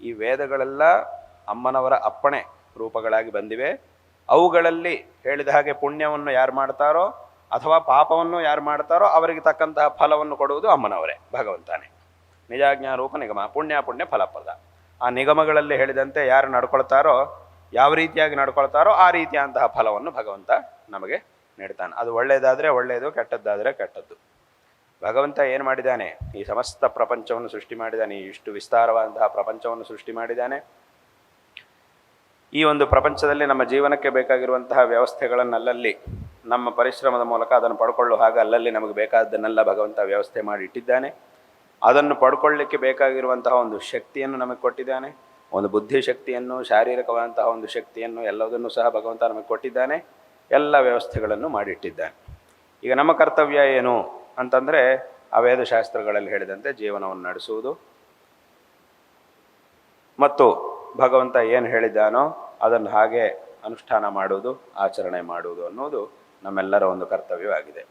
ಈ ವೇದಗಳೆಲ್ಲ ಅಮ್ಮನವರ ಅಪ್ಪಣೆ ರೂಪಗಳಾಗಿ ಬಂದಿವೆ. ಅವುಗಳಲ್ಲಿ ಹೇಳಿದ ಹಾಗೆ ಪುಣ್ಯವನ್ನು ಯಾರು ಮಾಡ್ತಾರೋ ಅಥವಾ ಪಾಪವನ್ನು ಯಾರು ಮಾಡ್ತಾರೋ ಅವರಿಗೆ ತಕ್ಕಂತಹ ಫಲವನ್ನು ಕೊಡುವುದು ಅಮ್ಮನವರೇ, ಭಗವಂತನೇ. ನಿಜಾಜ್ಞಾ ರೂಪ ನಿಗಮ, ಪುಣ್ಯ ಪುಣ್ಯ ಫಲಪ್ರದ. ಆ ನಿಗಮಗಳಲ್ಲಿ ಹೇಳಿದಂತೆ ಯಾರು ನಡ್ಕೊಳ್ತಾರೋ, ಯಾವ ರೀತಿಯಾಗಿ ನಡ್ಕೊಳ್ತಾರೋ ಆ ರೀತಿಯಾದಂತಹ ಫಲವನ್ನು ಭಗವಂತ ನಮಗೆ ನೀಡ್ತಾನೆ. ಅದು ಒಳ್ಳೆಯದಾದರೆ ಒಳ್ಳೆಯದು, ಕೆಟ್ಟದ್ದಾದರೆ ಕೆಟ್ಟದ್ದು. ಭಗವಂತ ಏನು ಮಾಡಿದ್ದಾನೆ, ಈ ಸಮಸ್ತ ಪ್ರಪಂಚವನ್ನು ಸೃಷ್ಟಿ ಮಾಡಿದ್ದಾನೆ. ಇಷ್ಟು ವಿಸ್ತಾರವಾದಂತಹ ಪ್ರಪಂಚವನ್ನು ಸೃಷ್ಟಿ ಮಾಡಿದ್ದಾನೆ. ಈ ಒಂದು ಪ್ರಪಂಚದಲ್ಲಿ ನಮ್ಮ ಜೀವನಕ್ಕೆ ಬೇಕಾಗಿರುವಂತಹ ವ್ಯವಸ್ಥೆಗಳನ್ನು ಅಲ್ಲಲ್ಲಿ ನಮ್ಮ ಪರಿಶ್ರಮದ ಮೂಲಕ ಅದನ್ನು ಪಡ್ಕೊಳ್ಳುವ ಹಾಗೆ ಅಲ್ಲಲ್ಲಿ ನಮಗೆ ಬೇಕಾದ್ದನ್ನೆಲ್ಲ ಭಗವಂತ ವ್ಯವಸ್ಥೆ ಮಾಡಿ ಇಟ್ಟಿದ್ದಾನೆ. ಅದನ್ನು ಪಡ್ಕೊಳ್ಳಿಕ್ಕೆ ಬೇಕಾಗಿರುವಂತಹ ಒಂದು ಶಕ್ತಿಯನ್ನು ನಮಗೆ ಕೊಟ್ಟಿದ್ದಾನೆ. ಒಂದು ಬುದ್ಧಿಶಕ್ತಿಯನ್ನು, ಶಾರೀರಿಕವಾದಂತಹ ಒಂದು ಶಕ್ತಿಯನ್ನು, ಎಲ್ಲದನ್ನು ಸಹ ಭಗವಂತ ನಮಗೆ ಕೊಟ್ಟಿದ್ದಾನೆ. ಎಲ್ಲ ವ್ಯವಸ್ಥೆಗಳನ್ನು ಮಾಡಿಟ್ಟಿದ್ದಾನೆ. ಈಗ ನಮ್ಮ ಕರ್ತವ್ಯ ಏನು ಅಂತಂದರೆ, ಆ ವೇದಶಾಸ್ತ್ರಗಳಲ್ಲಿ ಹೇಳಿದಂತೆ ಜೀವನವನ್ನು ನಡೆಸುವುದು ಮತ್ತು ಭಗವಂತ ಏನು ಹೇಳಿದ್ದಾನೋ ಅದನ್ನು ಹಾಗೆ ಅನುಷ್ಠಾನ ಮಾಡುವುದು, ಆಚರಣೆ ಮಾಡುವುದು ಅನ್ನೋದು ನಮ್ಮೆಲ್ಲರ ಒಂದು ಕರ್ತವ್ಯವಾಗಿದೆ.